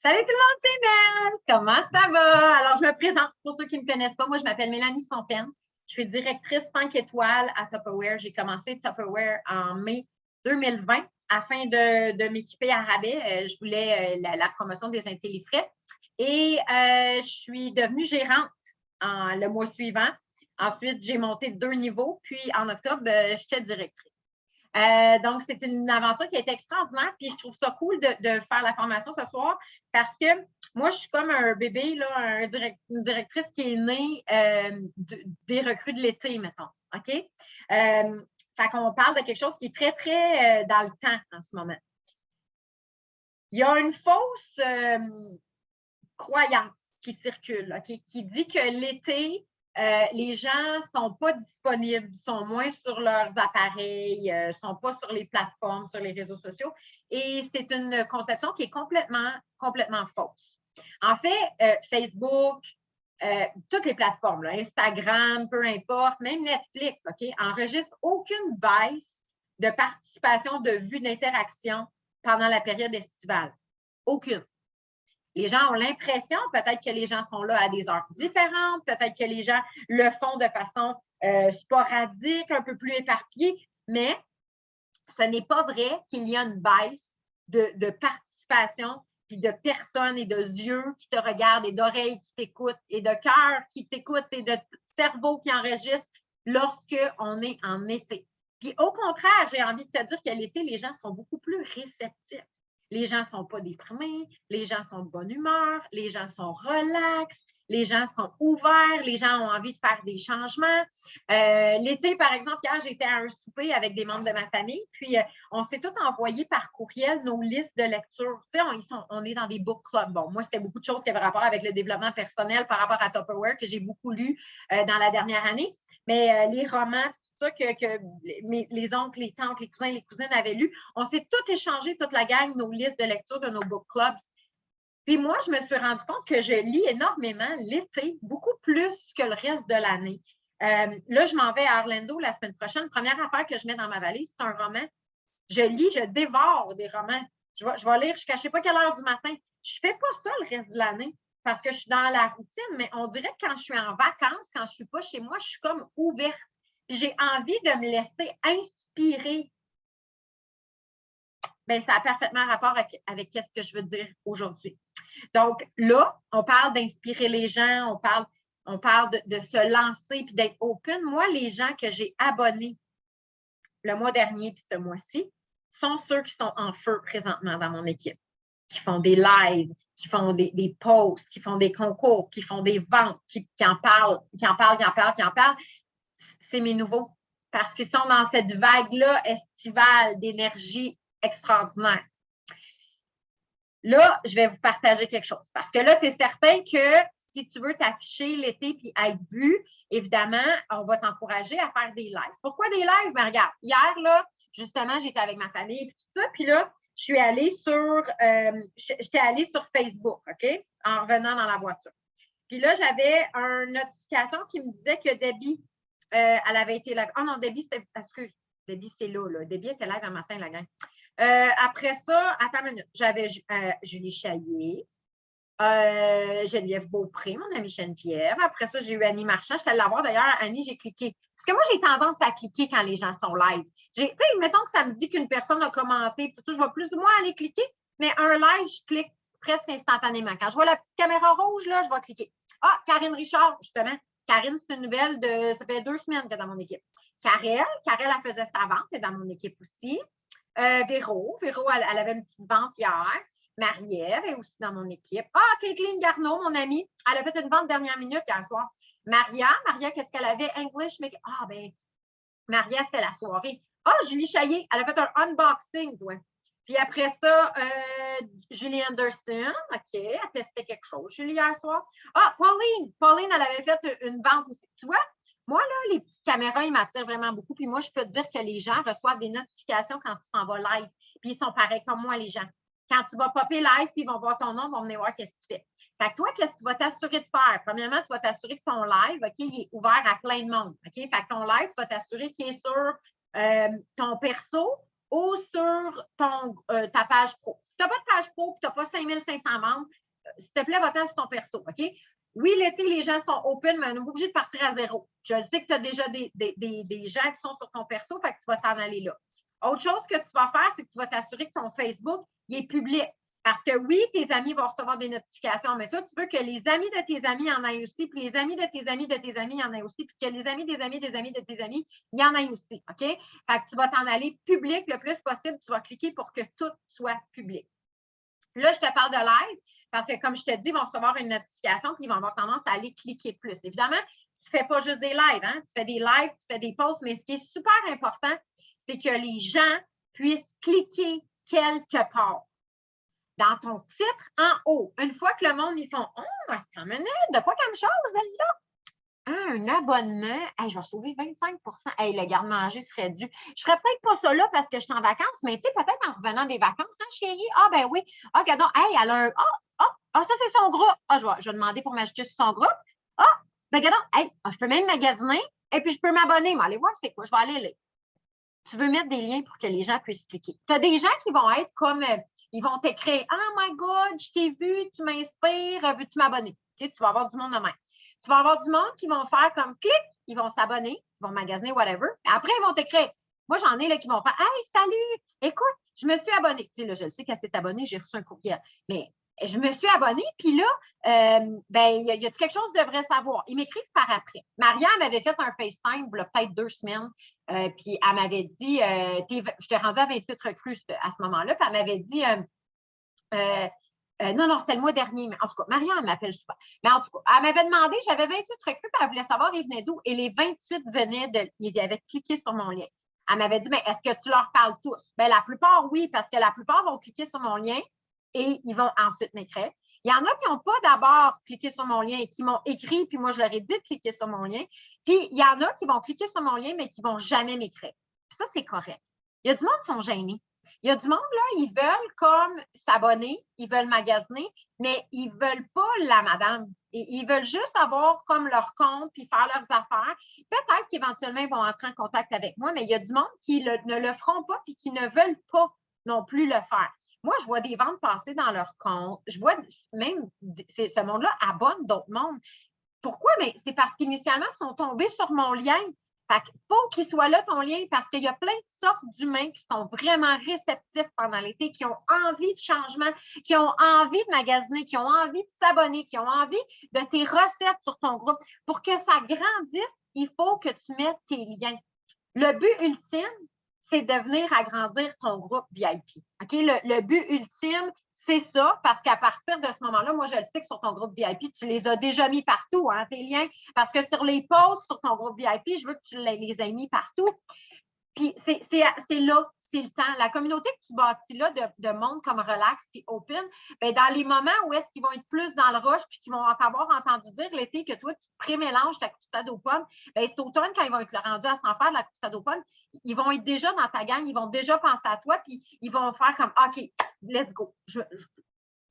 Salut tout le monde, c'est Mel! Comment ça va? Alors, je me présente pour ceux qui ne me connaissent pas. Moi, je m'appelle Mélanie Fontaine. Je suis directrice 5 étoiles à Tupperware. J'ai commencé Tupperware en mai 2020 afin de m'équiper à rabais. Je voulais la promotion des intellifrais. Et je suis devenue gérante le mois suivant. Ensuite, j'ai monté 2 niveaux. Puis, en octobre, j'étais directrice. Donc, c'est une aventure qui a été extraordinaire. Puis, je trouve ça cool de faire la formation ce soir parce que moi, je suis comme un bébé, là, une directrice qui est née des recrues de l'été, mettons. OK? Fait qu'on parle de quelque chose qui est très, très dans le temps en ce moment. Il y a une fausse croyance qui circule, OK, qui dit que l'été, les gens ne sont pas disponibles, sont moins sur leurs appareils, ne sont pas sur les plateformes, sur les réseaux sociaux. Et c'est une conception qui est complètement fausse. En fait, Facebook, toutes les plateformes, là, Instagram, peu importe, même Netflix, OK, enregistrent aucune baisse de participation, de vue, d'interaction pendant la période estivale. Aucune. Les gens ont l'impression, peut-être que les gens sont là à des heures différentes, peut-être que les gens le font de façon sporadique, un peu plus éparpillée, mais ce n'est pas vrai qu'il y a une baisse de participation, puis de personnes et de yeux qui te regardent et d'oreilles qui t'écoutent et de cœurs qui t'écoutent et de cerveau qui enregistre lorsqu'on est en été. Puis au contraire, j'ai envie de te dire que l'été, les gens sont beaucoup plus réceptifs. Les gens ne sont pas déprimés, les gens sont de bonne humeur, les gens sont relax, les gens sont ouverts, les gens ont envie de faire des changements. L'été, par exemple, hier, j'étais à un souper avec des membres de ma famille, puis on s'est tous envoyé par courriel nos listes de lecture. Tu sais, on est dans des book clubs. Bon, moi, c'était beaucoup de choses qui avaient rapport avec le développement personnel par rapport à Tupperware que j'ai beaucoup lu dans la dernière année. Mais les romans, ça que les oncles, les tantes, les cousins, les cousines avaient lu. On s'est tous échangé, toute la gang, nos listes de lecture de nos book clubs. Puis moi, je me suis rendu compte que je lis énormément l'été, beaucoup plus que le reste de l'année. Là, je m'en vais à Orlando la semaine prochaine. Première affaire que je mets dans ma valise, c'est un roman. Je lis, je dévore des romans. Je vais lire jusqu'à je ne sais pas quelle heure du matin. Je ne fais pas ça le reste de l'année parce que je suis dans la routine, mais on dirait que quand je suis en vacances, quand je ne suis pas chez moi, je suis comme ouverte. J'ai envie de me laisser inspirer. Bien, ça a parfaitement rapport avec ce que je veux dire aujourd'hui. Donc là, on parle d'inspirer les gens, on parle de se lancer puis d'être open. Moi, les gens que j'ai abonnés le mois dernier puis ce mois-ci sont ceux qui sont en feu présentement dans mon équipe, qui font des lives, qui font des posts, qui font des concours, qui font des ventes, qui en parlent. C'est mes nouveaux parce qu'ils sont dans cette vague-là estivale d'énergie extraordinaire. Là, je vais vous partager quelque chose parce que là, c'est certain que si tu veux t'afficher l'été puis être vu, évidemment, on va t'encourager à faire des lives. Pourquoi des lives? Ben, regarde, hier, là, justement, j'étais avec ma famille et tout ça, puis là, j'étais allée sur Facebook, OK, en revenant dans la voiture. Puis là, j'avais une notification qui me disait que Debbie, elle avait été live. Oh non, Debbie, c'était, excuse, Debbie, c'est là. Debbie était live un matin, la gang. Après ça, attends une minute, j'avais Julie Chaillé, Geneviève Beaupré, mon amie Geneviève. Après ça, j'ai eu Annie Marchand. Je suis allée la voir d'ailleurs. Annie, j'ai cliqué. Parce que moi, j'ai tendance à cliquer quand les gens sont live. Tu sais, mettons que ça me dit qu'une personne a commenté, tout ça, je vais plus ou moins aller cliquer, mais un live, je clique presque instantanément. Quand je vois la petite caméra rouge, là, je vais cliquer. Ah, Karine Richard, justement. Karine, c'est une nouvelle ça fait 2 semaines qu'elle est dans mon équipe. Karel, elle faisait sa vente, elle est dans mon équipe aussi. Véro, elle avait une petite vente hier. Marie-Ève est aussi dans mon équipe. Ah, Kathleen Garneau, mon amie, elle a fait une vente dernière minute hier soir. Maria, qu'est-ce qu'elle avait? English, mais ah, ben, Maria, c'était la soirée. Ah, Julie Chaillé, elle a fait un unboxing, ouais. Puis après ça, Julie Anderson, OK, elle a testé quelque chose, Julie, hier soir. Ah, Pauline, elle avait fait une vente aussi. Tu vois, moi, là, les petites caméras, ils m'attirent vraiment beaucoup. Puis moi, je peux te dire que les gens reçoivent des notifications quand tu t'en vas live. Puis ils sont pareils comme moi, les gens. Quand tu vas popper live, puis ils vont voir ton nom, ils vont venir voir qu'est-ce que tu fais. Fait que toi, qu'est-ce que tu vas t'assurer de faire? Premièrement, tu vas t'assurer que ton live, OK, il est ouvert à plein de monde. OK? Fait que ton live, tu vas t'assurer qu'il est sur ton perso ou sur ta page pro. Si tu n'as pas de page pro et tu n'as pas 5500 membres, s'il te plaît, va-t'en sur ton perso, OK? Oui, l'été, les gens sont open, mais on est obligé de partir à zéro. Je sais que tu as déjà des gens qui sont sur ton perso, fait que tu vas t'en aller là. Autre chose que tu vas faire, c'est que tu vas t'assurer que ton Facebook il est public. Parce que oui, tes amis vont recevoir des notifications, mais toi, tu veux que les amis de tes amis en aient aussi, puis les amis de tes amis de tes amis en aient aussi, puis que les amis des amis des amis de tes amis, il y en aient aussi, OK? Fait que tu vas t'en aller public le plus possible. Tu vas cliquer pour que tout soit public. Là, je te parle de live parce que, comme je te dis, ils vont recevoir une notification puis ils vont avoir tendance à aller cliquer plus. Évidemment, tu ne fais pas juste des lives, hein? Tu fais des lives, tu fais des posts, mais ce qui est super important, c'est que les gens puissent cliquer quelque part. Dans ton titre en haut, une fois que le monde, ils font « Oh, attends une minute, de quoi comme chose, là? » Un abonnement, hey, je vais sauver 25 hey, le garde-manger serait dû. Je ne ferais peut-être pas ça là parce que je suis en vacances, mais tu sais, peut-être en revenant des vacances, hein, chérie? Ah, ben oui. Ah, regardons, hey, elle a un. Ça, c'est son groupe. Ah, je vais demander pour m'ajouter sur son groupe. Ah, ben, regardons, hey, je peux même magasiner et puis je peux m'abonner. Mais allez voir c'est quoi, je vais aller là. Tu veux mettre des liens pour que les gens puissent cliquer. Tu as des gens qui vont être comme, ils vont t'écrire « Oh my God, je t'ai vu, tu m'inspires, veux-tu m'abonner? » Okay? Tu vas avoir du monde de même. Tu vas avoir du monde qui vont faire comme clic, ils vont s'abonner, ils vont magasiner, whatever. Après, ils vont t'écrire. Moi, j'en ai là qui vont faire Hey, salut, écoute, je me suis abonnée. Tu sais, là, je le sais qu'elle s'est abonnée, j'ai reçu un courriel. Mais je me suis abonnée, puis là, ben, y a quelque chose que je devrais savoir? Ils m'écrivent par après. Maria m'avait fait un FaceTime, il y a peut-être 2 semaines, puis elle m'avais dit, je t'ai rendue à 28 recrues à ce moment-là, puis elle m'avait dit, non, c'était le mois dernier, mais en tout cas, Maria m'appelle souvent. Mais en tout cas, elle m'avait demandé, j'avais 28 recrues, puis elle voulait savoir, ils venaient d'où, et les 28 ils avaient cliqué sur mon lien. Elle m'avait dit, mais est-ce que tu leur parles tous? Bien, la plupart, oui, parce que la plupart vont cliquer sur mon lien et ils vont ensuite m'écrire. Il y en a qui n'ont pas d'abord cliqué sur mon lien et qui m'ont écrit, puis moi, je leur ai dit de cliquer sur mon lien. Puis, il y en a qui vont cliquer sur mon lien, mais qui ne vont jamais m'écrire. Puis ça, c'est correct. Il y a du monde qui sont gênés. Il y a du monde, là, ils veulent comme s'abonner, ils veulent magasiner, mais ils ne veulent pas la madame. Ils veulent juste avoir comme leur compte puis faire leurs affaires. Peut-être qu'éventuellement, ils vont entrer en contact avec moi, mais il y a du monde qui ne le feront pas puis qui ne veulent pas non plus le faire. Moi, je vois des ventes passer dans leur compte. Je vois même ce monde-là abonne d'autres mondes. Pourquoi? Mais c'est parce qu'initialement, ils sont tombés sur mon lien. Fait qu'il faut qu'il soit là, ton lien, parce qu'il y a plein de sortes d'humains qui sont vraiment réceptifs pendant l'été, qui ont envie de changement, qui ont envie de magasiner, qui ont envie de s'abonner, qui ont envie de tes recettes sur ton groupe. Pour que ça grandisse, il faut que tu mettes tes liens. Le but ultime, c'est de venir agrandir ton groupe VIP. OK? Le but ultime, c'est ça, parce qu'à partir de ce moment-là, moi, je le sais que sur ton groupe VIP, tu les as déjà mis partout, hein, tes liens, parce que sur les posts sur ton groupe VIP, je veux que tu les aies mis partout. Puis c'est là, c'est le temps. La communauté que tu bâtis là de monde comme relax puis open, bien, dans les moments où est-ce qu'ils vont être plus dans le rush puis qu'ils vont t'avoir entendu dire l'été que toi, tu prémélanges ta croustade aux pommes, bien, cet automne, quand ils vont être rendus à s'en faire de la croustade aux pommes, ils vont être déjà dans ta gang, ils vont déjà penser à toi puis ils vont faire comme OK, let's go.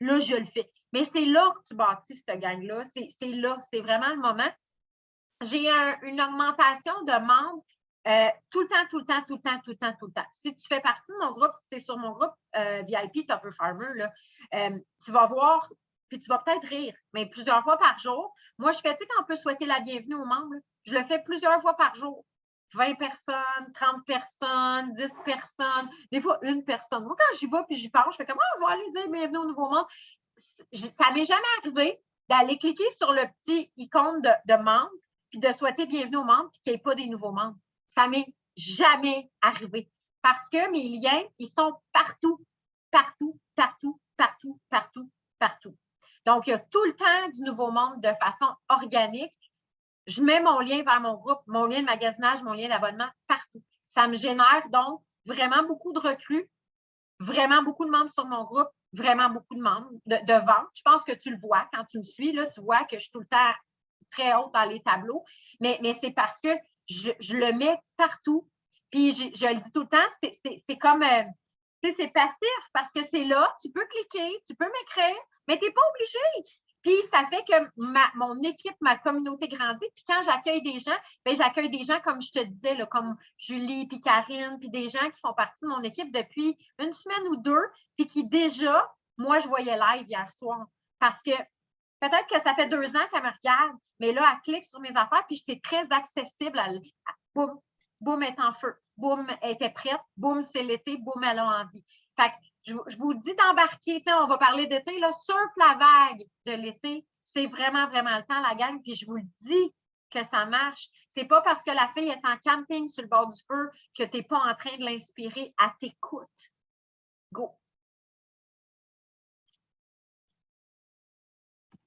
Là, je le fais. Mais c'est là que tu bâtis cette gang-là. C'est là, c'est vraiment le moment. J'ai une augmentation de membres tout le temps, tout le temps, tout le temps, tout le temps, tout le temps. Si tu fais partie de mon groupe, si tu es sur mon groupe VIP Topper Farmer, là, tu vas voir, puis tu vas peut-être rire, mais plusieurs fois par jour. Moi, je fais, tu sais, quand on peut souhaiter la bienvenue aux membres, là, je le fais plusieurs fois par jour. 20 personnes, 30 personnes, 10 personnes, des fois une personne. Moi, quand j'y vais puis j'y parle, je fais comme, je vais aller dire bienvenue au nouveau monde. Ça ne m'est jamais arrivé d'aller cliquer sur le petit icône de membre puis de souhaiter bienvenue aux membres puis qu'il n'y ait pas des nouveaux membres. Ça ne m'est jamais arrivé parce que mes liens, ils sont partout, partout, partout, partout, partout, partout. Donc, il y a tout le temps du nouveau monde de façon organique. Je mets mon lien vers mon groupe, mon lien de magasinage, mon lien d'abonnement partout. Ça me génère donc vraiment beaucoup de recrues, vraiment beaucoup de membres sur mon groupe, vraiment beaucoup de membres de vente. Je pense que tu le vois quand tu me suis, là, tu vois que je suis tout le temps très haute dans les tableaux, mais c'est parce que je le mets partout. Puis je le dis tout le temps, c'est comme, c'est passif parce que c'est là, tu peux cliquer, tu peux m'écrire, mais tu n'es pas obligé. Puis, ça fait que mon équipe, ma communauté grandit. Puis, quand j'accueille des gens, bien, j'accueille des gens, comme je te disais, là, comme Julie, puis Karine, puis des gens qui font partie de mon équipe depuis une semaine ou deux, puis qui déjà, moi, je voyais live hier soir. Parce que peut-être que ça fait 2 ans qu'elle me regarde, mais là, elle clique sur mes affaires, puis j'étais très accessible. Boum, boum, elle est en feu. Boum, elle était prête. Boum, c'est l'été. Boum, elle a envie. Fait que je vous dis d'embarquer. On va parler d'été. Là, surfe la vague de l'été. C'est vraiment, vraiment le temps, la gang. Puis je vous le dis que ça marche. C'est pas parce que la fille est en camping sur le bord du feu que tu n'es pas en train de l'inspirer à t'écoute. Go!